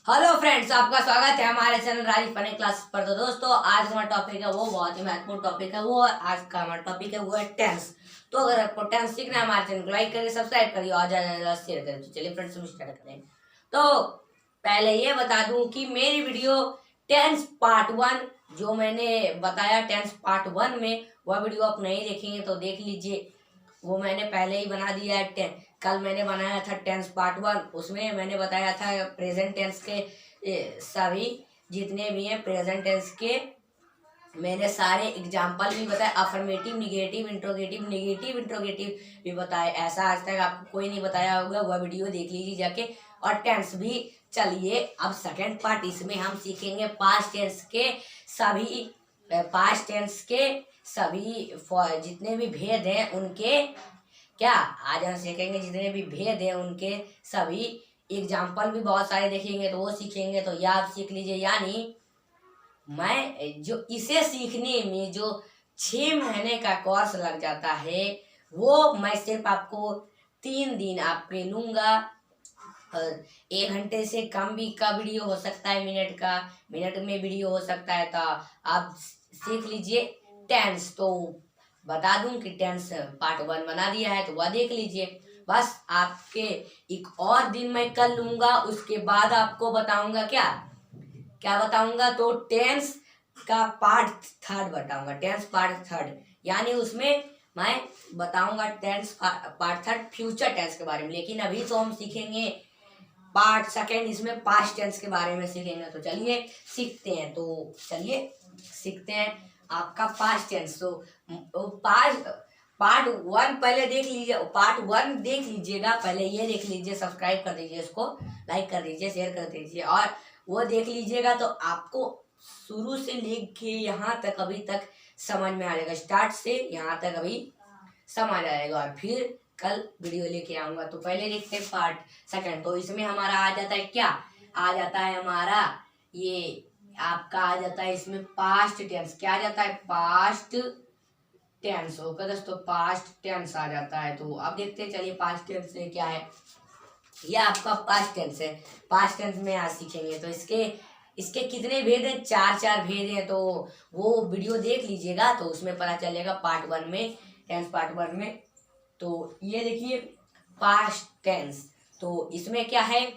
Hello friends, आपका स्वागत है हमारे चैनल राजीव फनी क्लास पर। तो दोस्तों, आज हमारा टॉपिक है वो बहुत ही महत्वपूर्ण टॉपिक है वो आज का हमारा टॉपिक है वो है टेंस। तो अगर आपको टेंस सीखना है हमारे चैनल को लाइक करिए, सब्सक्राइब करिए और ज्यादा शेयर करिए। तो चलिए फ्रेंड्स, हम स्टार्ट करें। तो पहले ये बता दूं कि मेरी वीडियो टेंस पार्ट 1 जो मैंने बताया टेंस पार्ट 1 में, वह वीडियो आप नहीं देखेंगे तो देख लीजिए। वो मैंने पहले ही बना दिया है। कल मैंने बनाया था टेंस पार्ट 1, उसमें मैंने बताया था प्रेजेंट टेंस के सभी जितने भी हैं प्रेजेंट टेंस के मैंने सारे एग्जाम्पल भी बताए। अफर्मेटिव, निगेटिव, इंट्रोगेटिव भी बताए। ऐसा आज तक आपको कोई नहीं बताया होगा, वह वीडियो देख लीजिए जाके। और टेंस भी। चलिए अब सेकंड पार्ट, इसमें हम सीखेंगे पास्ट टेंस के सभी जितने भी भेद हैं उनके क्या आज हम सीखेंगे। जितने भी भेद हैं उनके सभी एग्जाम्पल भी बहुत सारे देखेंगे, तो वो सीखेंगे। तो यह आप सीख लीजिए। यानी मैं जो इसे सीखने में जो 6 महीने का कोर्स लग जाता है, वो मैं सिर्फ आपको 3 दिन आपके लूंगा। 1 घंटे से कम भी का वीडियो हो सकता है, मिनट में वीडियो हो सकता है। तो आप सीख लीजिए टेंस। तो बता दूं कि टेंस पार्ट 1 बना दिया है, तो वह देख लीजिए। बस आपके एक और दिन मैं कर लूंगा, उसके बाद आपको बताऊंगा क्या बताऊंगा। तो टेंस का पार्ट 3 बताऊंगा, टेंस पार्ट 3। यानी उसमें मैं बताऊंगा टेंस पार्ट 3 फ्यूचर टेंस के बारे में। लेकिन अभी तो हम सीखेंगे पार्ट 2, इसमें पास्ट टेंस के बारे में सीखेंगे। तो चलिए सीखते हैं। तो चलिए सीखते हैं आपका पास्ट टेंस। तो पार्ट 1 पहले देख लीजिए, पार्ट 1 देख लीजिएगा। पहले ये देख लीजिए, सब्सक्राइब कर दीजिए, इसको लाइक कर दीजिए, शेयर कर दीजिए और वो देख लीजिएगा। तो आपको शुरू से लेके यहाँ तक अभी तक समझ में आ जाएगा। स्टार्ट से यहाँ तक अभी समझ आएगा और फिर कल वीडियो लेके आऊंगा। तो पहले देखते हैं पार्ट 2। तो इसमें हमारा आ जाता है आ जाता है हमारा ये आपका आ जाता है इसमें पास्ट टेंस। क्या आ जाता है? Past tense. ओके दोस्तों, पास्ट टेंस आ जाता है। तो अब देखते हैं, चलिए पास्ट टेंस में क्या है। यह आपका पास्ट टेंस है। पास्ट टेंस में आज सीखेंगे। तो इसके कितने भेद हैं? 4 भेद हैं। तो वो वीडियो देख लीजिएगा, तो उसमें पता चलेगा पार्ट 1 में, टेंस पार्ट 1 में। तो ये देखिए पास्ट टेंस। तो इसमें क्या है,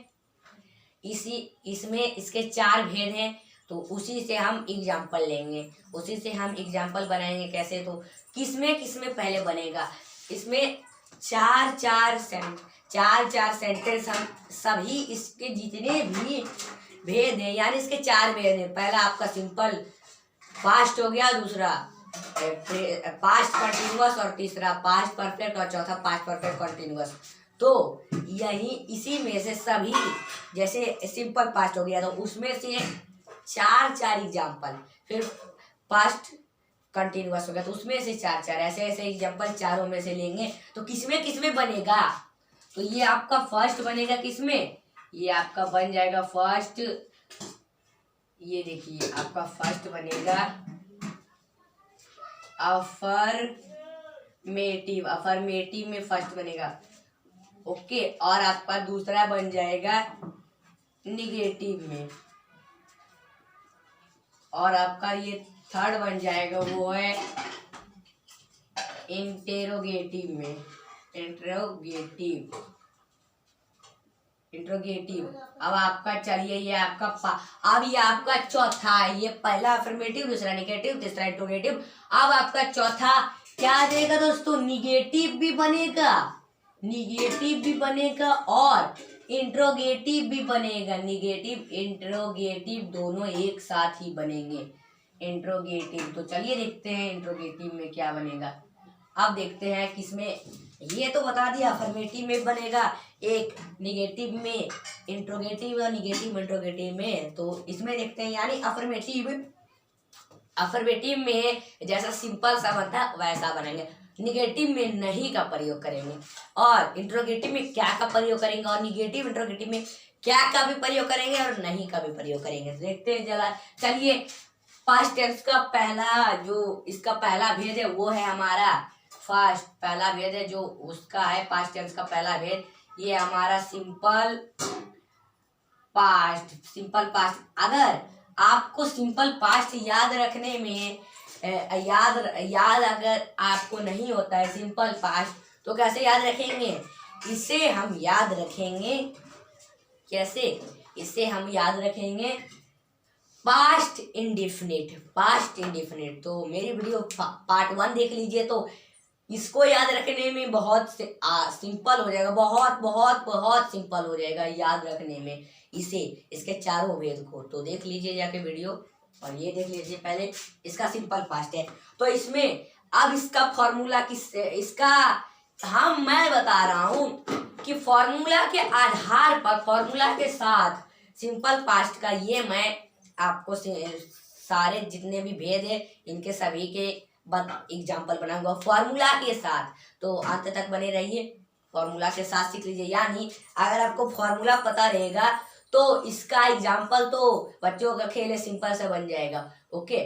इसमें इसके 4 भेद हैं। तो उसी से हम एग्जाम्पल लेंगे, उसी से हम एग्जाम्पल बनाएंगे। कैसे? तो किसमें पहले बनेगा। इसमें चार सेंटेंस हम सभी इसके जितने भी भेद हैं, यानी इसके 4 भेद हैं। पहला आपका सिंपल पास्ट हो गया, दूसरा पास्ट कंटिन्यूअस और तीसरा पास्ट परफेक्ट और चौथा पास्ट परफेक्ट कंटिन्यूअस। तो यही इसी में से सभी, जैसे सिंपल पास्ट हो गया तो उसमें से 4 एग्जाम्पल, फिर पास्ट कंटिन्यूअस हो गया तो उसमें से 4 ऐसे एग्जाम्पल चारों में से लेंगे। तो किसमें बनेगा। तो ये आपका फर्स्ट बनेगा किसमें, ये आपका बन जाएगा फर्स्ट। ये देखिए आपका फर्स्ट बनेगा अफर्मेटिव में फर्स्ट बनेगा। ओके, और आपका दूसरा बन जाएगा निगेटिव में, और आपका ये थर्ड बन जाएगा वो है इंटेरोगेटिव में। इंट्रोगेटिव। अब आपका चलिए ये आपका अब ये आपका चौथा है। ये पहला अफर्मेटिव, दूसरा निगेटिव, तीसरा इंट्रोगेटिव। अब आपका चौथा क्या देगा दोस्तों? निगेटिव भी बनेगा और इंट्रोगेटिव भी बनेगा। निगेटिव इंट्रोगेटिव दोनों एक साथ ही बनेंगे। इंट्रोगेटिव। तो चलिए देखते हैं इंट्रोगेटिव में क्या बनेगा। अब देखते हैं किसमें। ये तो बता दिया अफर्मेटिव में बनेगा, एक निगेटिव में इंट्रोगेटिव और निगेटिव इंट्रोगेटिव में। तो इसमें देखते हैं, यानी अफर्मेटिव में जैसा सिंपल सा बनता है वैसा बनेंगे। निगेटिव में नहीं का प्रयोग करेंगे, और इंट्रोगेटिव में क्या का प्रयोग करेंगे, और निगेटिव इंट्रोगेटिव में क्या का भी प्रयोग करेंगे और नहीं का भी प्रयोग करेंगे। देखते हैं जरा। चलिए पास्ट टेंस का पहला जो इसका पहला भेद है वो है हमारा फर्स्ट। पहला भेद है जो उसका है पास्ट टेंस का पहला भेद, ये हमारा सिंपल पास्ट, सिंपल पास्ट। अगर आपको सिंपल पास्ट याद रखने में याद अगर आपको नहीं होता है सिंपल पास्ट, तो कैसे याद रखेंगे? इसे हम याद रखेंगे कैसे? इसे हम याद रखेंगे पास्ट इंडेफिनिट। Past indefinite. तो मेरी वीडियो पार्ट 1 देख लीजिए, तो इसको याद रखने में बहुत सिंपल हो जाएगा, बहुत बहुत बहुत सिंपल हो जाएगा याद रखने में इसके चारों वेद को। तो देख लीजिए जाके वीडियो, और ये देख लीजिए पहले इसका सिंपल पास्ट है। तो इसमें अब इसका फॉर्मूला मैं बता रहा हूँ कि फॉर्मूला के आधार पर, फॉर्मूला के साथ सिंपल पास्ट का ये मैं आपको सारे जितने भी भेद है इनके सभी के एग्जाम्पल बनाऊंगा फॉर्मूला के साथ। तो अंत तक बने रहिए, फॉर्मूला के साथ सीख लीजिए। यानी अगर आपको फॉर्मूला पता रहेगा तो इसका एग्जाम्पल तो बच्चों का खेल है, सिंपल से बन जाएगा। ओके,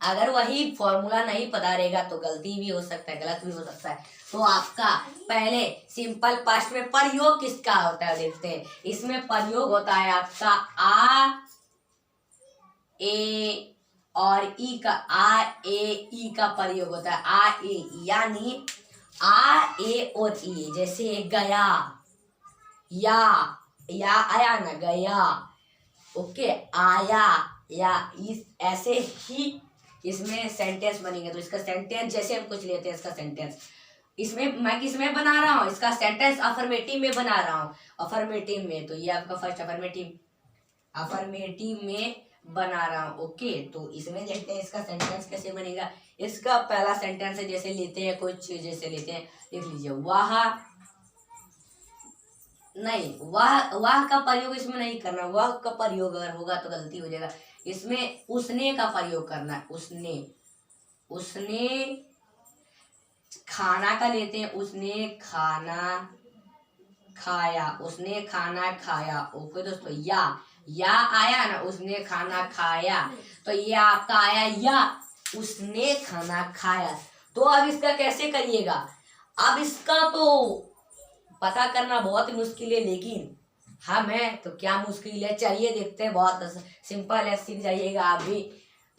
अगर वही फॉर्मूला नहीं पता रहेगा तो गलती भी हो सकता है, गलत भी हो सकता है। तो आपका पहले सिंपल पास्ट में प्रयोग किसका होता है देखते हैं। इसमें प्रयोग होता है आपका आ ए और ई का, आ ए ई का प्रयोग होता है। आ ए, यानी आ ए और ई, जैसे गया, या आया ना, गया। ओके, आया या इस, ऐसे ही इसमें सेंटेंस बनेंगे। तो इसका सेंटेंस जैसे हम कुछ लेते हैं, इसका सेंटेंस इसमें मैं किस में बना रहा हूँ, इसका सेंटेंस अफर्मेटिव में बना रहा हूँ। अफर्मेटिव में, तो ये आपका फर्स्ट अफर्मेटिव में बना रहा हूँ। ओके, तो इसमें देखते हैं इसका सेंटेंस कैसे बनेगा। इसका पहला सेंटेंस है, जैसे लेते हैं कुछ, जैसे लेते हैं, देख लीजिए, वह नहीं, वह का प्रयोग इसमें नहीं करना। वह का प्रयोग अगर होगा तो गलती हो जाएगा। इसमें उसने का प्रयोग करना है। उसने खाना का लेते हैं, उसने खाना खाया, उसने खाना खाया। ओके दोस्तों, या आया ना, उसने खाना खाया, तो ये आपका आया या, उसने खाना खाया। तो अब इसका कैसे करिएगा? अब इसका तो पता करना बहुत ही मुश्किल है, लेकिन हम है तो क्या मुश्किल है, चलिए देखते हैं। बहुत सिंपल है, सीख जाइएगा आप भी।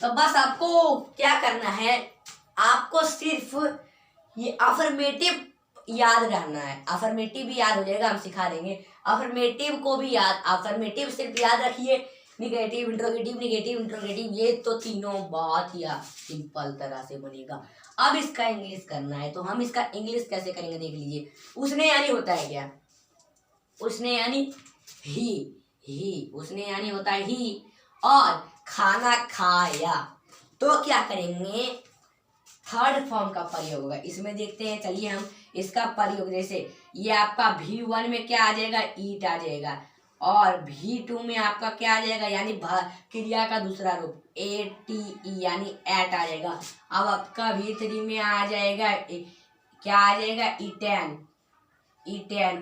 तो बस आपको क्या करना है, आपको सिर्फ ये अफर्मेटिव याद रहना है। अफर्मेटिव भी याद हो जाएगा, हम सिखा देंगे। अफर्मेटिव को भी याद, अफर्मेटिव सिर्फ याद रखिए। निगेटिव, इंट्रोगेटिव, ये तो तीनों बहुत ही सिंपल तरह से बनेगा। अब इसका इंग्लिश करना है, तो हम इसका इंग्लिश कैसे करेंगे देख लीजिए। उसने यानी होता है क्या? उसने यानी ही, उसने यानी होता है ही, और खाना खाया, तो क्या करेंगे, थर्ड फॉर्म का प्रयोग होगा। इसमें देखते हैं, चलिए हम इसका प्रयोग, जैसे ये आपका V1 में क्या आ जाएगा, ईट आ जाएगा, और V2 में आपका क्या आ जाएगा, यानी क्रिया का दूसरा रूप ATE, यानी एट आ जाएगा। अब आपका V3 में आ जाएगा, क्या आ जाएगा, ईटेन।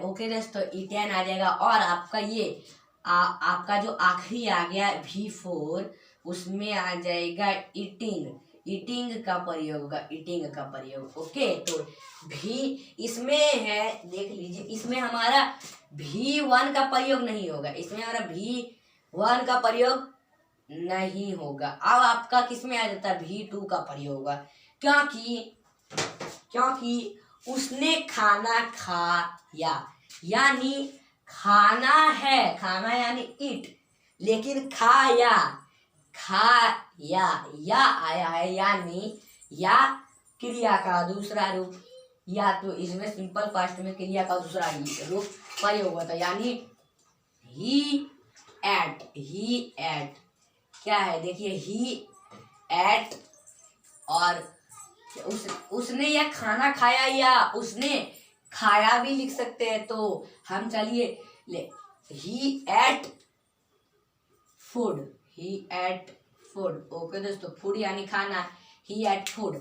ओके दोस्तों, ईटेन आ जाएगा। और आपका ये आपका जो आखिरी आ गया V4, उसमें आ जाएगा ईटिंग का प्रयोग होगा, ईटिंग का प्रयोग। ओके, तो भी इसमें है, देख लीजिए, इसमें हमारा V1 का प्रयोग नहीं होगा, इसमें हमारा V1 का प्रयोग नहीं होगा। अब आपका किसमें आ जाता है, V2 का प्रयोग होगा, क्योंकि उसने खाना खाया, यानी खाना है, खाना यानी ईट, लेकिन खाया या आया है, यानी या क्रिया का दूसरा रूप, या तो इसमें सिंपल पास्ट में क्रिया का दूसरा रूप प्रयोग होता है, यानी ही एट क्या है, देखिए, ही एट, और उसने या खाना खाया या उसने खाया भी लिख सकते हैं। तो हम चलिए ही एट फूड। ओके दोस्तों, फूड यानी खाना, ही एट फूड।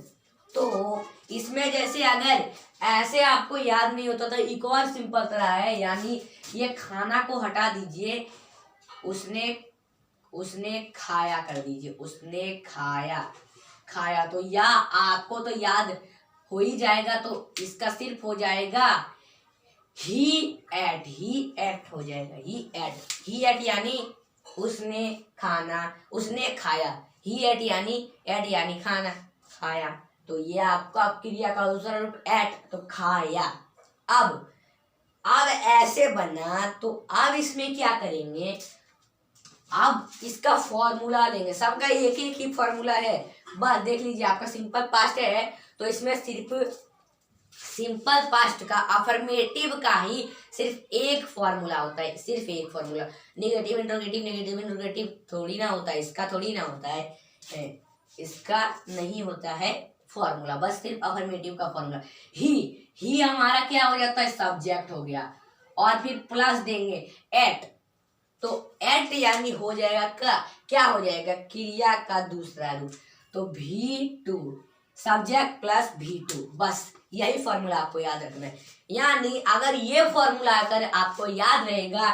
तो इसमें जैसे अगर ऐसे आपको याद नहीं होता तो एक और सिंपल तरह है, यानी ये खाना को हटा दीजिए, उसने खाया कर दीजिए, उसने खाया, तो या आपको तो याद हो ही जाएगा। तो इसका सिर्फ हो जाएगा ही एट हो जाएगा, ही एट यानी उसने खाना, उसने खाया, ही एट यानी खाना, खाया। तो ये आपका क्रिया का दूसरा रूप एट, तो खाया। अब ऐसे बना, तो अब इसमें क्या करेंगे, अब इसका फॉर्मूला लेंगे, सबका एक एक ही फॉर्मूला है। बस देख लीजिए, आपका सिंपल पास्ट है तो इसमें सिर्फ सिंपल पास्ट का अफर्मेटिव का ही सिर्फ एक फॉर्मूला होता है, सिर्फ एक फॉर्मूला। नेगेटिव इंट्रोगेटिव थोड़ी ना होता है, इसका थोड़ी ना होता है, इसका नहीं होता है फॉर्मूला, बस सिर्फ अफर्मेटिव का फॉर्मूला। ही हमारा क्या हो जाता है, सब्जेक्ट हो गया, और फिर प्लस देंगे एट, तो एट यानी हो जाएगा क्या हो जाएगा, क्रिया का दूसरा रूप, तो V2 सब्जेक्ट प्लस V2, बस यही फॉर्मूला आपको याद रखना है। यानी अगर ये फॉर्मूला अगर आपको याद रहेगा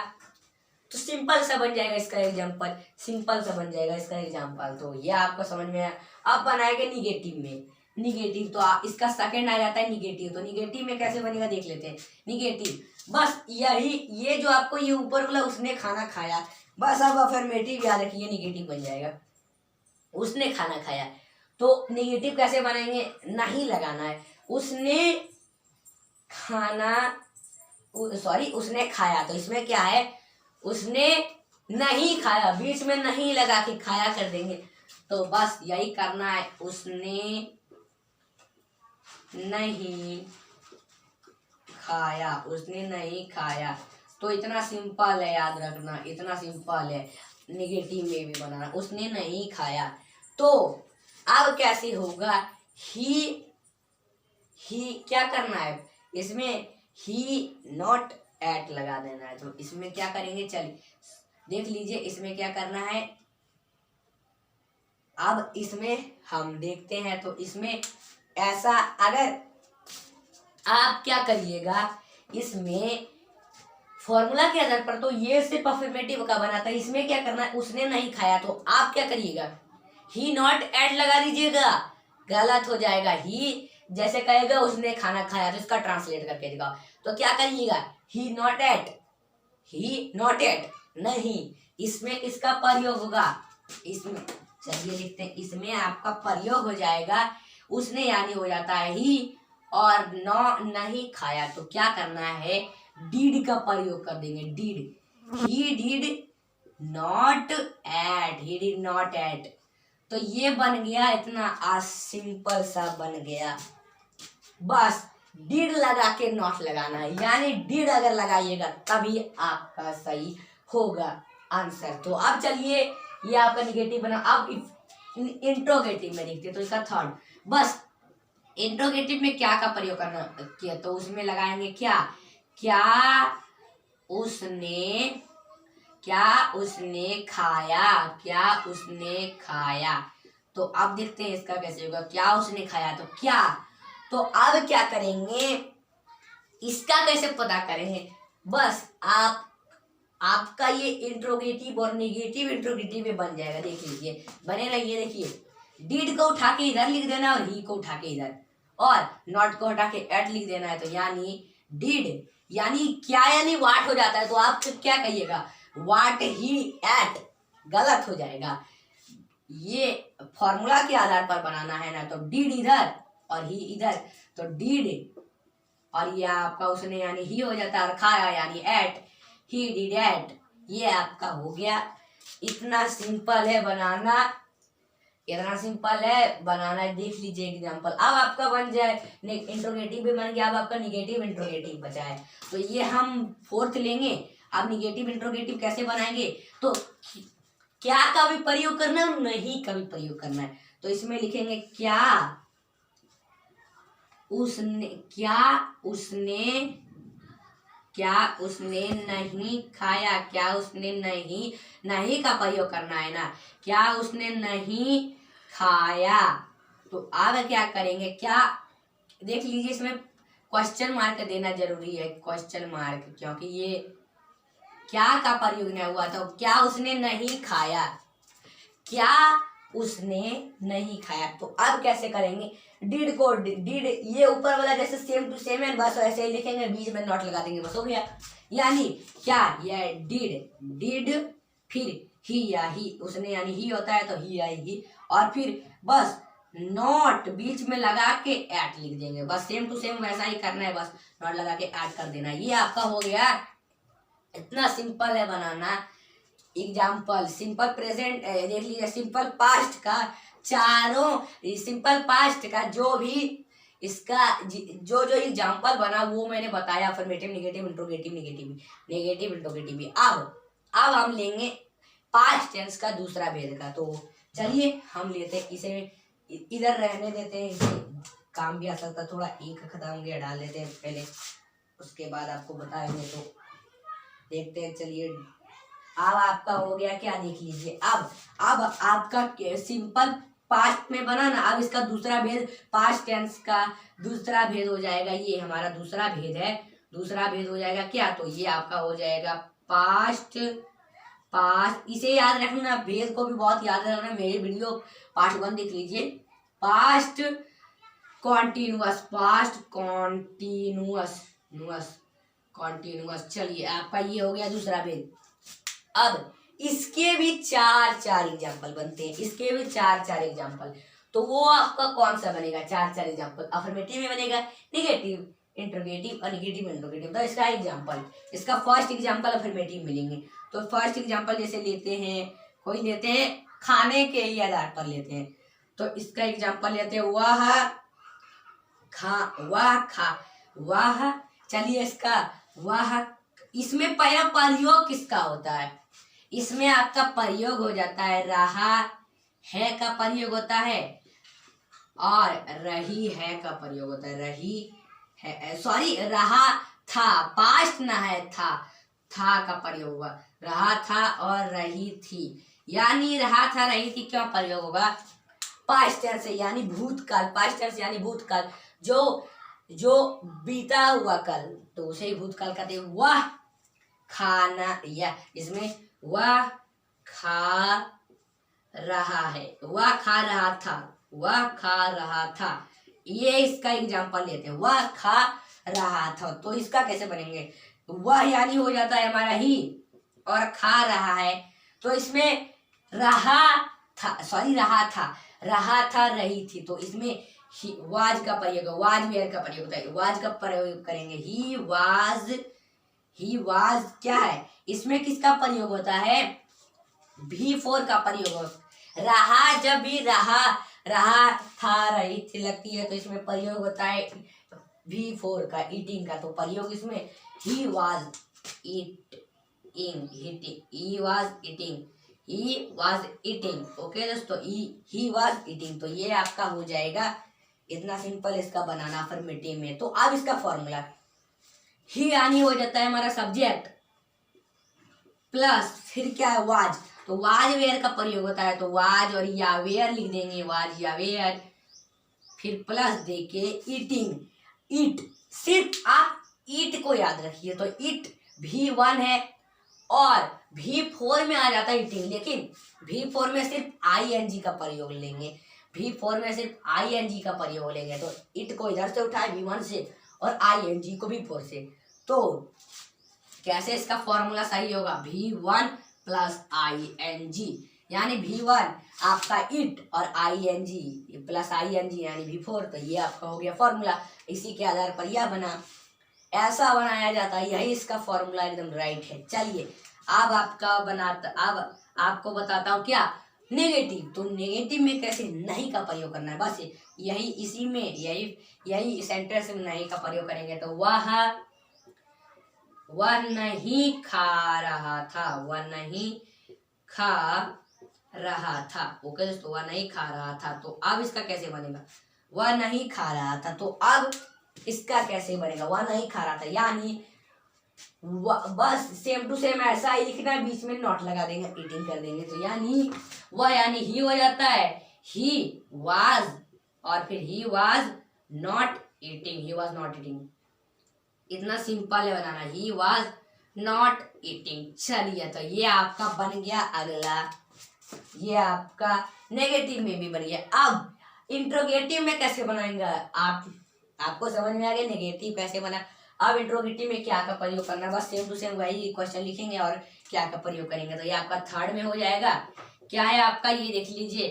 तो सिंपल सा बन जाएगा इसका एग्जाम्पल, सिंपल सा बन जाएगा इसका एग्जाम्पल। तो ये आपको समझ में आया। अब बनाएंगे निगेटिव में, निगेटिव तो इसका सेकंड आ जाता है निगेटिव, तो निगेटिव में कैसे बनेगा देख लेते हैं। निगेटिव बस यही, ये जो आपको ये ऊपर वाला उसने खाना खाया, बस अब अफर्मेटिव याद रखिए, निगेटिव बन जाएगा, उसने खाना खाया। तो निगेटिव कैसे बनाएंगे, नहीं लगाना है, उसने खाना, सॉरी उसने खाया, तो इसमें क्या है, उसने नहीं खाया, बीच में नहीं लगा के खाया कर देंगे, तो बस यही करना है, उसने नहीं खाया, उसने नहीं खाया। तो इतना सिंपल है, याद रखना, इतना सिंपल है निगेटिव में भी बनाना, उसने नहीं खाया। तो अब कैसे होगा, ही क्या करना है, इसमें ही नॉट एट लगा देना है। तो इसमें क्या करेंगे, चलिए देख लीजिए, इसमें क्या करना है, अब इसमें हम देखते हैं। तो इसमें ऐसा, अगर आप क्या करिएगा, इसमें फॉर्मूला के आधार पर तो ये सिर्फ अफर्मेटिव का बना था, इसमें क्या करना है, उसने नहीं खाया, तो आप क्या करिएगा, ही नॉट एट लगा दीजिएगा, गलत हो जाएगा। ही जैसे कहेगा उसने खाना खाया, तो इसका ट्रांसलेट करके दिखाओ, तो क्या करिएगा, ही नॉट एट नहीं, इसमें किसका प्रयोग होगा, इसमें चलिए लिखते हैं, इसमें आपका प्रयोग हो जाएगा, उसने यानी हो जाता है ही, और नहीं खाया, तो क्या करना है, डीड का प्रयोग कर देंगे, did, he did not eat, तो ये बन गया, इतना सिंपल सा बन गया। बस डिड लगा के नॉट लगाना है, यानी डिड अगर लगाइएगा तभी आपका सही होगा आंसर। तो अब चलिए, ये आपका निगेटिव बना। अब इंट्रोगेटिव में देखते, तो इसका थर्ड, बस इंट्रोगेटिव में क्या का प्रयोग करना किया, तो उसमें लगाएंगे क्या उसने खाया। तो अब देखते हैं इसका कैसे होगा, क्या उसने खाया, तो क्या, तो अब क्या करेंगे, इसका कैसे पता करेंगे, बस आपका ये इंट्रोगेटिव और नेगेटिव इंट्रोगेटिव में बन जाएगा, देख लीजिए, बने रहिए। देखिए, डिड को उठा के इधर लिख देना और ही को उठा के इधर, और नॉट को हटा के एट लिख देना है, तो यानी डिड यानी क्या, यानी वाट हो जाता है, तो आप क्या कहिएगा, वाट ही एट, गलत हो जाएगा। ये फॉर्मूला के आधार पर बनाना है ना, तो डिड इधर और ही इधर, तो डिड, और ये आपका उसने यानी ही हो जाता है, और खाया यानी एट, ही डिड एट, ये आपका हो गया। इतना सिंपल है बनाना, देख लीजिए एग्जाम्पल। अब आपका बन जाए, इंट्रोगेटिव भी बन गया, अब आपका निगेटिव इंट्रोगेटिव बचा है, तो ये हम फोर्थ लेंगे। अब निगेटिव इंट्रोगेटिव कैसे बनाएंगे, तो क्या का भी प्रयोग करना है और नहीं का भी प्रयोग करना है, तो इसमें लिखेंगे क्या उसने नहीं खाया, क्या उसने नहीं का प्रयोग करना है ना, क्या उसने नहीं खाया। तो अब क्या करेंगे, क्या, देख लीजिए, इसमें क्वेश्चन मार्क देना जरूरी है, क्वेश्चन मार्क, क्योंकि ये क्या का प्रयोग नहीं हुआ था, क्या उसने नहीं खाया, क्या उसने नहीं खाया। तो अब कैसे करेंगे, डिड को डिड, ये ऊपर वाला जैसे सेम टू सेम है, बस वैसे ही लिखेंगे, बीच में नॉट लगा देंगे, बस हो गया। यानी क्या, ये डिड फिर ही या ही, उसने यानी ही होता है तो ही या ही, और फिर बस नॉट बीच में लगा के ऐट लिख देंगे, बस सेम टू सेम वैसा ही करना है, बस नॉट लगा के ऐड कर देना। ये आपका हो गया, इतना सिंपल है बनाना। एग्जाम्पल सिंपल प्रेजेंट देख लीजिए, सिंपल पास्ट का चारों, सिंपल पास्ट का जो भी इसका जो जो एग्जाम्पल बना वो मैंने बताया, affirmative, negative, interrogative, negative interrogative. अब हम लेंगे पास्ट टेंस का दूसरा भेद का। तो चलिए हम लेते हैं इसे, इधर रहने देते हैं, इसे काम भी आ सकता है थोड़ा, एक खत्म गया डाल लेते हैं पहले, उसके बाद आपको बताएंगे। तो देखते हैं, चलिए अब आपका हो गया क्या, देख लीजिए। अब आपका सिंपल पास्ट में बना ना, अब इसका दूसरा भेद, पास्ट टेंस का दूसरा भेद हो जाएगा, ये हमारा दूसरा भेद है। दूसरा भेद हो जाएगा क्या, तो ये आपका हो जाएगा पास्ट। इसे याद रखना, भेद को भी बहुत याद रखना, मेरी वीडियो पार्ट 1 देख लीजिए। Past continuous, past continuous. चलिए आपका ये हो गया दूसरा भेद। अब इसके भी चार एग्जाम्पल बनते हैं, इसके भी चार एग्जाम्पल। तो वो आपका कौन सा बनेगा, चार एग्जाम्पल, अफर्मेटिव में बनेगा, नेगेटिव, इंट्रोगेटिव और नेगेटिव इंट्रोगेटिव। तो इसका एग्जाम्पल, इसका फर्स्ट एग्जाम्पल अफर्मेटिव मिलेंगे। तो फर्स्ट एग्जाम्पल जैसे लेते हैं, कोई लेते हैं खाने के ही आधार पर लेते हैं, तो इसका एग्जाम्पल लेते हैं वह। चलिए इसका वह, इसमें पहला प्रयोग किसका होता है, इसमें आपका प्रयोग हो जाता है रहा है का प्रयोग होता है, और रही है का प्रयोग होता है, रही है, सॉरी रहा था, पास्ट ना है, था का प्रयोग हुआ, रहा था और रही थी। यानी रहा था रही थी क्यों प्रयोग होगा, पास्ट टेंस से, यानी भूतकाल, पास्ट टेंस यानी भूतकाल, जो बीता हुआ कल, तो उसे ही भूतकाल कहते हैं। वह खाना, या इसमें वह खा रहा है, वह खा रहा था, ये इसका एग्जाम्पल लेते हैं, वह खा रहा था। तो इसका कैसे बनेंगे, वह यानी हो जाता है हमारा ही, और खा रहा है, तो इसमें रहा था रही थी, तो इसमें वाज का प्रयोग, वाज वेयर का प्रयोग होता है, वाज का प्रयोग करेंगे, ही वाज क्या है, इसमें किसका प्रयोग होता है, V4 का प्रयोग। रहा, जब भी रहा था रही थी लगती है, तो इसमें प्रयोग होता है V4 का, ईटिंग का। तो प्रयोग इसमें he was eating। ओके दोस्तों, he was eating। तो ये आपका हो जाएगा, इतना सिंपल इसका बनाना अफर्मेटिव में। तो अब इसका फॉर्मूला, ही यानी हो जाता है हमारा सब्जेक्ट, प्लस फिर क्या है वाज, तो वाज वेयर का प्रयोग होता है, तो वाज और या वेयर लिख देंगे, वाज या वेयर, फिर प्लस देके ईट, सिर्फ आप ईट को याद रखिए, तो ईट V1 है, और V4 में आ जाता है ईटिंग, लेकिन V4 में सिर्फ ING का प्रयोग लेंगे, V4 में सिर्फ ING का प्रयोग लेंगे, तो इट को इधर से उठाए V1 से, और ING को V4 से। तो कैसे इसका फॉर्मूला सही होगा, V1 प्लस ING, यानी V1 आपका इट और ING प्लस ING यानी V4। तो ये आपका हो गया फॉर्मूला, इसी के आधार पर यह बना, ऐसा बनाया जाता है, यही इसका फॉर्मूला एकदम राइट है। चलिए अब अब आपको बताता हूँ क्या, नेगेटिव। तो नेगेटिव में कैसे नहीं का प्रयोग करना है, बस यही इसी में यही सेंटेंस में नहीं का प्रयोग करेंगे। तो वह नहीं खा रहा था, वह नहीं खा रहा था। ओके दोस्तों, वह नहीं खा रहा था। तो अब इसका कैसे बनेगा, वह नहीं खा रहा था, तो अब इसका कैसे बनेगा, वह नहीं खा रहा था, यानी बस सेम टू सेम ऐसा ही लिखना है, बीच में नॉट लगा देंगे, ईटिंग कर देंगे, तो यानी ही हो जाता है, ही वाज, और फिर ही वाज नॉट ईटिंग, इतना सिंपल है बनाना, ही वाज नॉट ईटिंग। चलिए तो ये आपका बन गया अगला ये आपका नेगेटिव में भी बन गया। अब इंट्रोगेटिव में कैसे बनाएंगे आपको समझ में आ गया नेगेटिव कैसे बना। अब इंट्रोगेटिव में क्या का प्रयोग करना, बस सेम टू सेम वही क्वेश्चन लिखेंगे और क्या का प्रयोग करेंगे। तो ये आपका थर्ड में हो जाएगा। क्या है आपका, ये देख लीजिए,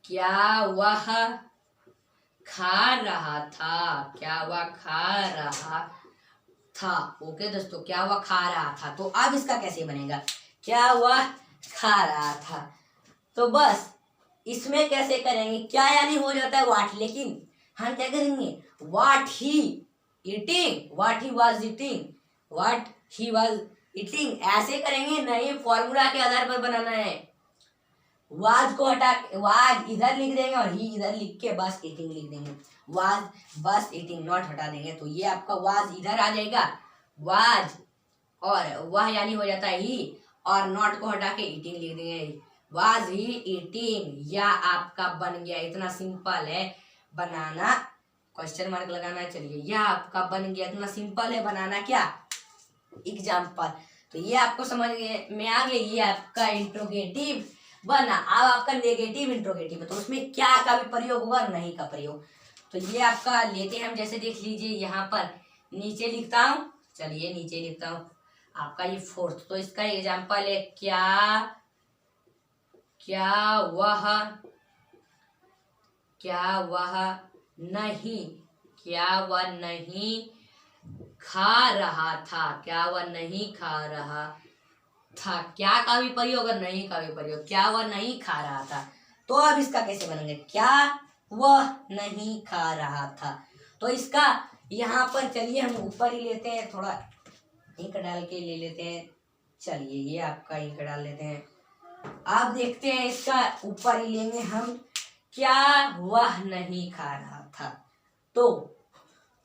क्या वह खा रहा था, क्या वह खा रहा था। ओके दोस्तों, क्या वह खा रहा था। तो अब इसका कैसे बनेगा, क्या वह खा रहा था। तो बस इसमें कैसे करेंगे, क्या यानी हो जाता है वाट, लेकिन हम क्या करेंगे, what he eating, what he was eating, what he was eating, ऐसे करेंगे नहीं, फॉर्मूला के आधार पर बनाना है। वाज को हटा, वाज इधर लिख देंगे और ही इधर लिख के बस ईटिंग लिख देंगे। वाज बस ईटिंग नॉट हटा देंगे, तो ये आपका वाज इधर आ जाएगा, वाज और वह यानी हो जाता है ही, और नॉट को हटा के ईटिंग लिख देंगे, वाज ही ईटिंग। या आपका बन गया, इतना सिंपल है बनाना, क्वेश्चन मार्क लगाना। चलिए, यह आपका बन गया, इतना सिंपल है बनाना क्या, एग्जाम्पल। तो ये आपको समझ में आ गया, ये आपका इंट्रोगेटिव बना। अब आपका नेगेटिव इंट्रोगेटिव है, तो उसमें क्या का भी प्रयोग होगा, नहीं का प्रयोग। तो ये आपका लेते हैं हम, जैसे देख लीजिए यहाँ पर नीचे लिखता हूँ, चलिए नीचे लिखता हूँ आपका ये फोर्थ। तो इसका एग्जाम्पल है, क्या वह नहीं खा रहा था, क्या वह नहीं खा रहा था। क्या का भी प्रयोग और नहीं का भी प्रयोग, क्या वह नहीं खा रहा था। तो अब इसका कैसे बनेंगे, क्या वह नहीं खा रहा था। तो इसका यहाँ पर चलिए हम ऊपर ही लेते हैं, थोड़ा इंक डाल के ले लेते हैं। चलिए ये आपका इंक डाल लेते हैं। आप देखते हैं इसका ऊपर ही लेंगे हम, क्या वह नहीं खा रहा था। तो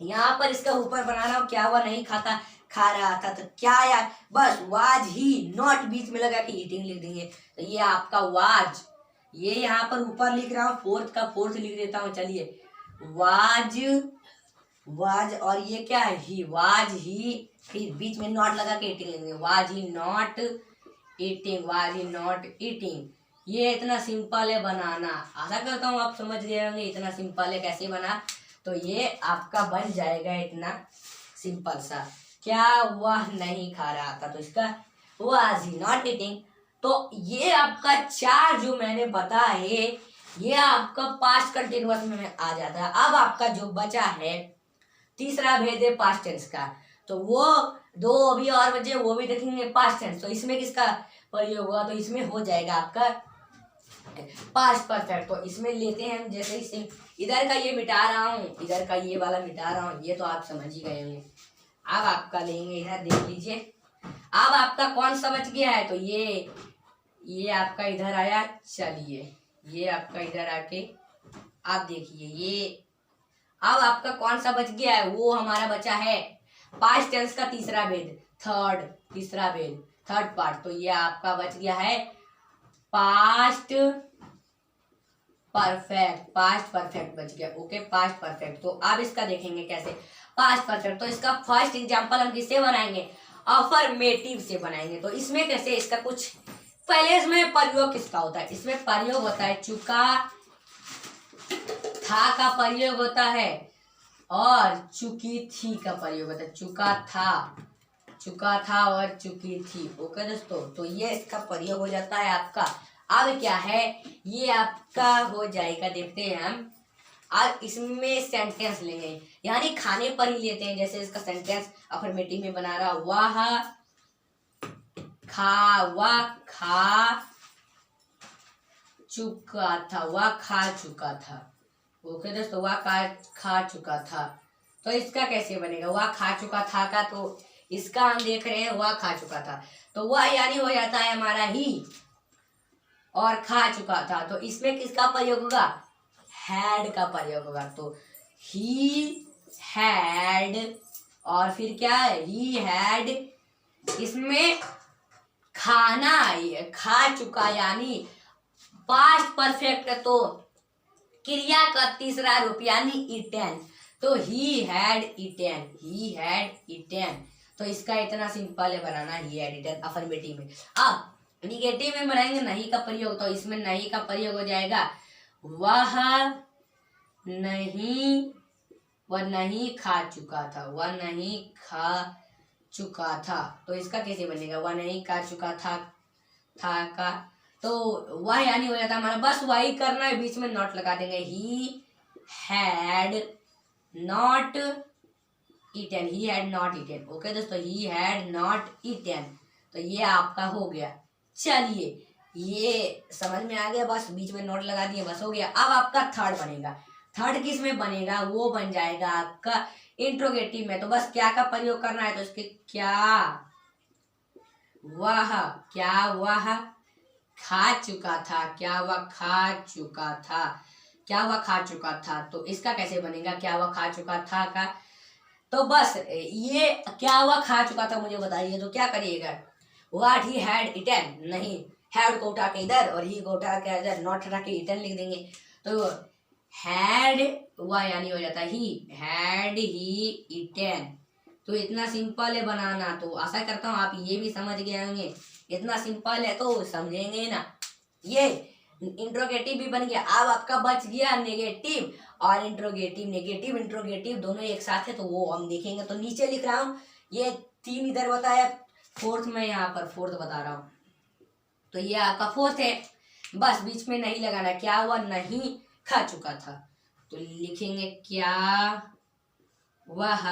यहाँ पर इसका ऊपर बना रहा हूँ, क्या वह नहीं खा रहा था। तो क्या यार, बस वाज ही नॉट बीच में लगा के ईटिंग लिख देंगे। तो ये आपका वाज, ये यहाँ पर ऊपर लिख रहा हूँ, फोर्थ का फोर्थ लिख देता हूँ। चलिए, वाज और ये क्या है, ही, वाज ही, फिर बीच में नॉट लगा के ईटिंग लिख देंगे, was he not eating, was he not eating. ये इतना सिंपल है बनाना, आशा करता हूँ आप समझ गए होंगे इतना सिंपल है कैसे बना। तो ये आपका बन जाएगा इतना सिंपल सा, क्या वह नहीं खा रहा था। तो इसका वाज ही नॉट ईटिंग। तो ये आपका चार जो मैंने बताए, ये आपका पास्ट कंटिन्यूअस में आ जाता है। अब आपका जो बचा है तीसरा भेद है पास्ट टेंस का, तो वो दो अभी और बचे, वो भी देखेंगे पास्ट टेंस। तो इसमें किसका प्रयोग हुआ, तो इसमें हो जाएगा आपका पास्ट परफेक्ट। तो इसमें लेते हैं हम, जैसे इसे इधर का ये मिटा रहा हूँ, इधर का ये वाला मिटा रहा हूँ, ये तो आप समझ ही गए होंगे। अब आपका लेंगे इधर, देख लीजिए अब आपका कौन सा बच गया है। तो ये आपका इधर आया, चलिए ये आपका इधर आके आप देखिए, ये अब आपका कौन सा बच गया है, वो हमारा बचा है पास्ट टेंस का तीसरा भेद, तीसरा भेद, थर्ड पार्ट। तो ये आपका बच गया है पास्ट परफेक्ट बच गया। Okay, past perfect. तो अब इसका देखेंगे कैसे पास्ट परफेक्ट। तो इसका फर्स्ट एग्जांपल हम किससे बनाएंगे, अफर्मेटिव से बनाएंगे। तो इसमें कैसे, इसका कुछ पहले इसमें प्रयोग किसका होता है, इसमें प्रयोग होता है चुका था का प्रयोग होता है, और चुकी थी का प्रयोग होता है। चुका था और चुकी थी। ओके दोस्तों, तो ये इसका प्रयोग हो जाता है आपका। अब क्या है, ये आपका हो जाएगा, देखते हैं हम। अब इसमें सेंटेंस लेंगे, यानी खाने पर ही लेते हैं। जैसे इसका सेंटेंस अफर्मेटिव में बना रहा, वह खा चुका था। ओके दोस्तों, वह खा चुका था। तो इसका कैसे बनेगा, वह खा चुका था का, तो इसका हम देख रहे हैं वह खा चुका था, तो वह यानी हो जाता है हमारा ही, और खा चुका था। तो इसमें किसका प्रयोग होगा, हैड का प्रयोग होगा। तो ही हैड, और फिर क्या है, ही हैड, इसमें खाना खा चुका यानी पास्ट परफेक्ट, तो क्रिया का तीसरा रूप यानी ईटेन। तो ही हैड ईटेन, तो इसका इतना सिंपल है बनाना ही एडिटर अफर्मेटिव में। अब निगेटिव में बनाएंगे नहीं का प्रयोग, तो इसमें नहीं का प्रयोग हो जाएगा वह नहीं, वह नहीं खा चुका था, वह नहीं खा चुका था। तो इसका कैसे बनेगा, वह नहीं खा चुका था का, तो वह यानी हो जाता है हमारा, बस वही करना है, बीच में नॉट लगा देंगे। He had not eaten, he had not eaten. Okay दोस्तों, ही हैड नॉट ईटन, तो ये आपका हो गया। चलिए ये समझ में आ गया, बस बीच में नोट लगा दिए, बस हो गया। अब आपका थर्ड बनेगा। थर्ड किस में बनेगा, वो बन जाएगा आपका इंट्रोगेटिव में। तो बस क्या का प्रयोग करना है, तो इसके क्या वह खा चुका था, क्या वह खा चुका था, क्या वह खा चुका था। तो इसका कैसे बनेगा, क्या वह खा चुका था का, तो बस ये क्या वह खा चुका था मुझे बताइए, तो क्या करिएगा, व्हाट ही हैड इटन, नहीं हैड को उठा के इधर और ही को उठा के इधर, नॉट हटा के इटन लिख देंगे। तो हैड वह यानी हो जाता है ही, हैड ही इटन। तो इतना सिंपल है बनाना, तो आशा करता हूँ आप ये भी समझ गए होंगे। इतना सिंपल है तो समझेंगे ना। ये इंट्रोगेटिव भी बन गया। अब आपका बच गया नेगेटिव और इंट्रोगेटिव। नेगेटिव इंट्रोगेटिव दोनों एक साथ है, तो वो हम देखेंगे। तो नीचे लिख रहा हूँ, ये 3 इधर बताया, फोर्थ में यहाँ पर फोर्थ बता रहा हूँ, तो ये आपका फोर्थ है। बस बीच में नहीं लगाना, क्या हुआ, नहीं खा चुका था, तो लिखेंगे क्या वह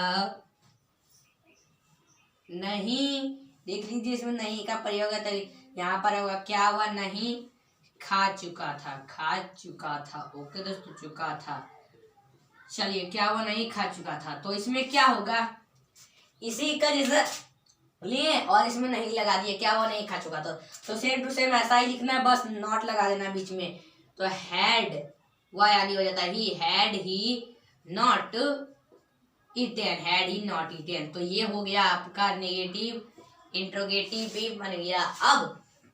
नहीं, देख लीजिए इसमें नहीं का प्रयोग है, तो यहाँ पर होगा क्या वह नहीं खा चुका था, खा चुका था। ओके दोस्तों, चुका था। चलिए क्या वह नहीं खा चुका था, तो इसमें क्या होगा, इसी का जैसा लिए और इसमें नहीं लगा दिए, क्या वो नहीं खा चुका। तो सेम टू सेम ऐसा ही लिखना है, बस नॉट लगा देना बीच में। तो हैड वह यानी हो जाता है ही, had he not eaten, had he not eaten. तो ये हो गया आपका नेगेटिव इंट्रोगेटिव भी बन गया।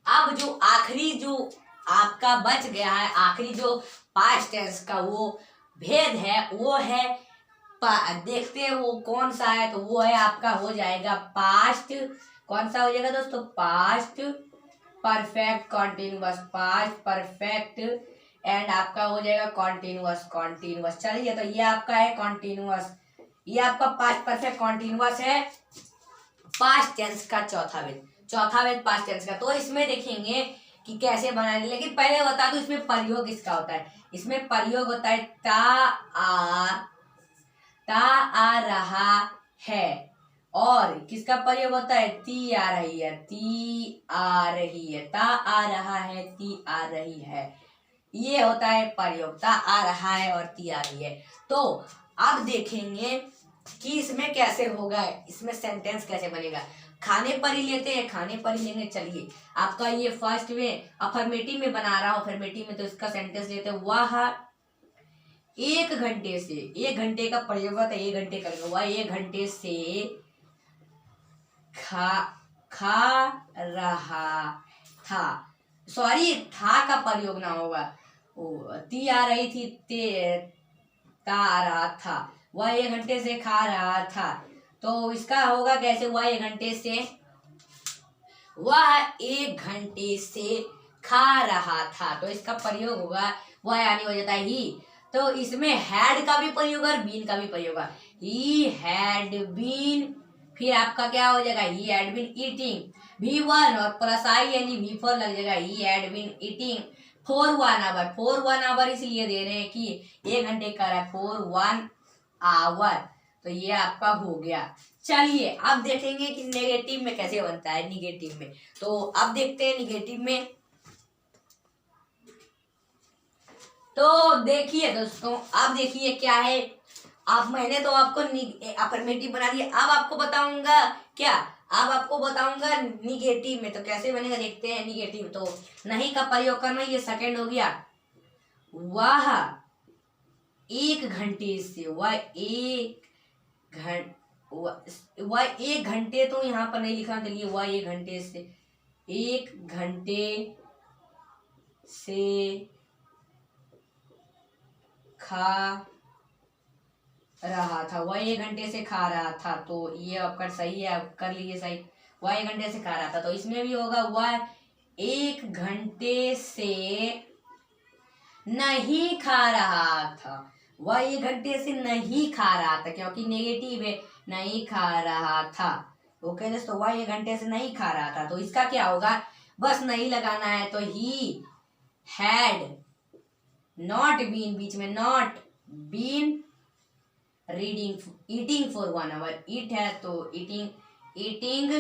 अब जो आखिरी जो आपका बच गया है, आखिरी जो पास्ट टेंस का वो भेद है, वो है देखते हैं वो कौन सा है, तो वो है आपका हो जाएगा पास्ट। कौन सा हो जाएगा दोस्तों, past perfect continuous, past perfect and आपका हो जाएगा कॉन्टिन्यूअस, कॉन्टिन्यूअस। चलिए तो ये आपका है कॉन्टिन्यूअस, ये आपका पास्ट परफेक्ट कॉन्टिन्यूअस है, पास्ट टेंस का चौथा वेद पास्ट टेंस का। तो इसमें देखेंगे कि कैसे बनाएंगे, लेकिन पहले बता दूं इसमें प्रयोग किसका होता है। इसमें प्रयोग होता है ता आ रहा है, और किसका प्रयोग होता है, ती आ रही है, ती आ रही है, ता आ रहा है, ती आ रही है, ये होता है प्रयोग, ता आ रहा है और ती आ रही है। तो अब देखेंगे कि इसमें कैसे होगा, इसमें सेंटेंस कैसे बनेगा। खाने पर ही लेते हैं, खाने पर ही लेंगे। चलिए आपका ये फर्स्ट में अफर्मेटिव में बना रहा हूँ, अफर्मेटिव में, तो इसका सेंटेंस लेते हैं, वह 1 घंटे से, 1 घंटे का प्रयोग होता है, 1 घंटे करेंगे, वह 1 घंटे से खा रहा था। सॉरी, था का प्रयोग ना होगा, ती आ रही थी, ता आ रहा था, वह 1 घंटे से खा रहा था। तो इसका होगा कैसे, वह 1 घंटे से, वह 1 घंटे से खा रहा था। तो इसका प्रयोग होगा वह यानी हो जाता है ही। तो इसमें हैड का भी प्रयोग और बीन का भी प्रयोग है। ही हैड बीन, फिर आपका क्या हो जाएगा, he had been eating, V1 और प्लस आई यानी V4 लग जाएगा, he had been eating for 1 hour. For 1 hour इसलिए दे रहे हैं कि 1 घंटे का है, फॉर 1 आवर। तो ये आपका हो गया। चलिए अब देखेंगे कि नेगेटिव में कैसे बनता है, निगेटिव में। तो अब देखते हैं निगेटिव में। तो देखिए दोस्तों, अब देखिए क्या है, अब मैंने तो आपको अफर्मेटिव बना दिया, अब आपको बताऊंगा क्या, अब आपको बताऊंगा निगेटिव में। तो कैसे बनेगा देखते हैं निगेटिव। तो नहीं का प्रयोग करना, ये सेकंड हो गया। वह 1 घंटे से, वह 1 घंटे, तो यहाँ पर नहीं लिखा, चलिए वह 1 घंटे से, 1 घंटे से खा रहा था, वह 1 घंटे से खा रहा था। तो ये आपका सही है, आप कर लीजिए सही। वह 1 घंटे से खा रहा था, तो इसमें भी होगा वह 1 घंटे से नहीं खा रहा था। वह 1 घंटे से नहीं खा रहा था, क्योंकि नेगेटिव है, नहीं खा रहा था। ओके दोस्तों, वह 1 घंटे से नहीं खा रहा था, तो इसका क्या होगा, बस नहीं लगाना है। तो ही हैड नॉट बीन, बीच में not been eating for 1 hour. Eat है तो eating, eating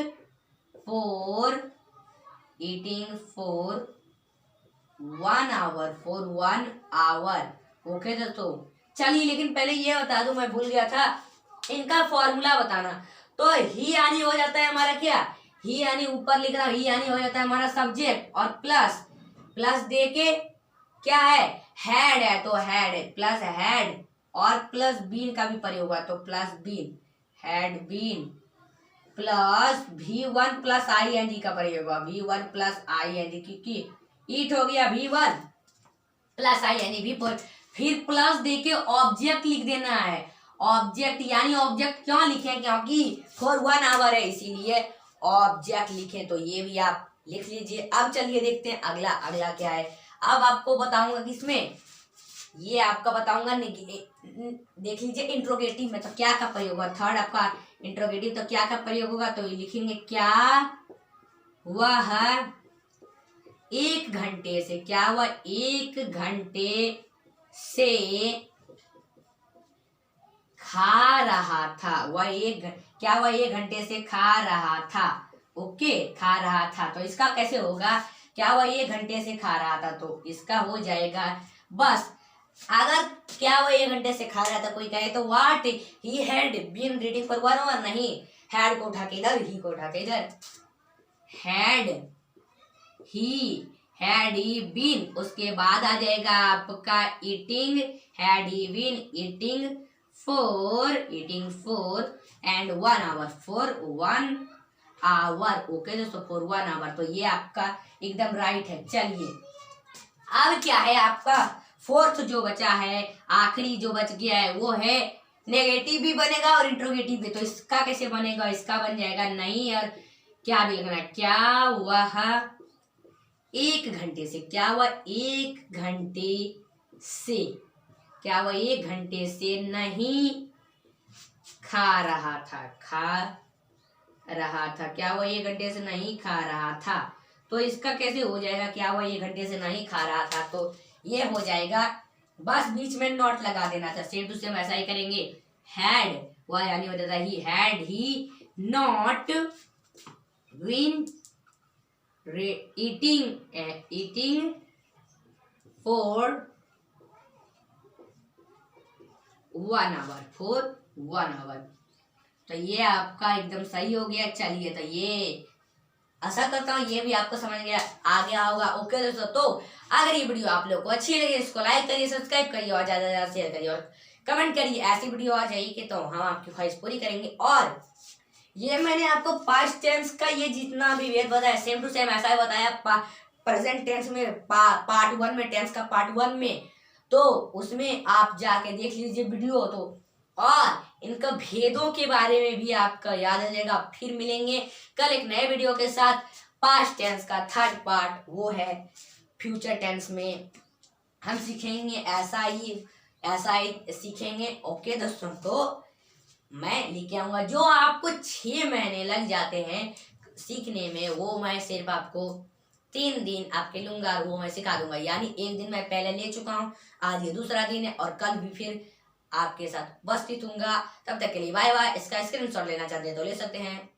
for 1 hour, for 1 hour. Okay दोस्तों, चलिए लेकिन पहले ये बता दूं, मैं भूल गया था इनका फॉर्मूला बताना। तो ही यानी हो जाता है हमारा क्या, ही यानी ऊपर लिख रहा, ही यानी हो जाता है हमारा सब्जेक्ट, और प्लस प्लस दे के क्या है, हैड है तो हैड, प्लस हैड, और प्लस बीन का भी प्रयोग हुआ, तो plus been, had been, plus V1 plus ING का प्रयोग हुआ, V1 प्लस ING, क्योंकि ईट हो गया V1 प्लस ING V4। फिर प्लस देके ऑब्जेक्ट लिख देना है। ऑब्जेक्ट यानी ऑब्जेक्ट क्यों लिखे, क्योंकि फॉर 1 आवर है, इसीलिए ऑब्जेक्ट लिखे। तो ये भी आप लिख लीजिए। अब चलिए देखते हैं अगला, अगला क्या है। अब आपको बताऊंगा किसमें, ये आपका बताऊंगा देख लीजिए इंट्रोगेटिव में, तो क्या का प्रयोग होगा। थर्ड आपका इंट्रोगेटिव, तो क्या का प्रयोग होगा, तो लिखेंगे क्या वह 1 घंटे से, क्या वह 1 घंटे से खा रहा था। क्या वह 1 घंटे से खा रहा था। ओके, खा रहा था, तो इसका कैसे होगा, क्या वह 1 घंटे से खा रहा था, तो इसका हो जाएगा बस, अगर क्या वो 1 घंटे से खा रहा था कोई कहे तो what he had been reading for 1 hour, नहीं, हैड को उठा के इधर, ही को उठा के इधर, हैड ही बीन, उसके बाद आ जाएगा आपका eating, had he been eating for and 1 hour, for 1 hour. Okay दोस्तों, फॉर 1 आवर, तो ये आपका एकदम राइट है। चलिए अब क्या है आपका फोर्थ जो बचा है, आखिरी जो बच गया है, वो है नेगेटिव भी बनेगा और इंट्रोगेटिव भी। तो इसका कैसे बनेगा, इसका बन जाएगा नहीं, और क्या भी लिखना है, क्या वह 1 घंटे से, क्या वह 1 घंटे से, क्या वह 1 घंटे से नहीं खा रहा था, क्या वह 1 घंटे से नहीं खा रहा था। तो इसका कैसे हो जाएगा, क्या वह 1 घंटे से नहीं खा रहा था, तो ये हो जाएगा, बस बीच में नॉट लगा देना था। सेम टू सेम ऐसा ही करेंगे, हैड वह यानी हो जाता है ही had he not been eating for 1 hour, तो ये आपका एकदम सही हो गया। चलिए, तो ये आशा करता हूँ ये भी आपको समझ आ गया होगा। ओके दोस्तों, तो अगर ये वीडियो आप लोग को अच्छी लगे, इसको लाइक करिए, सब्सक्राइब करिए और ज्यादा से ज्यादा शेयर करिए और कमेंट करिए। ऐसी वीडियो आ जाएगी कि तो हम आपकी ख्वाहिश पूरी करेंगे। और ये मैंने आपको पास्ट टेंस का ये जितना भी वेद बताया, सेम टू सेम ऐसा ही बताया प्रेजेंट टेंस में, पार्ट 1 में, टेंस का पार्ट 1 में, तो उसमें आप जाके देख लीजिए वीडियो। तो और इनका भेदों के बारे में भी आपका याद आ जाएगा। फिर मिलेंगे कल एक नए वीडियो के साथ। पास्ट टेंस का थर्ड पार्ट वो है फ्यूचर टेंस में हम सीखेंगे, ऐसा ही सीखेंगे। ओके दोस्तों, तो मैं लेके आऊंगा जो आपको 6 महीने लग जाते हैं सीखने में, वो मैं सिर्फ आपको 3 दिन आपके लूंगा और वो मैं सिखा दूंगा। यानी 1 दिन मैं पहले ले चुका हूँ, आज ये दूसरा दिन है और कल भी फिर आपके साथ उपस्थित हूँगा। तब तक के लिए बाय बाय। इसका स्क्रीनशॉट लेना चाहते हैं तो ले सकते हैं।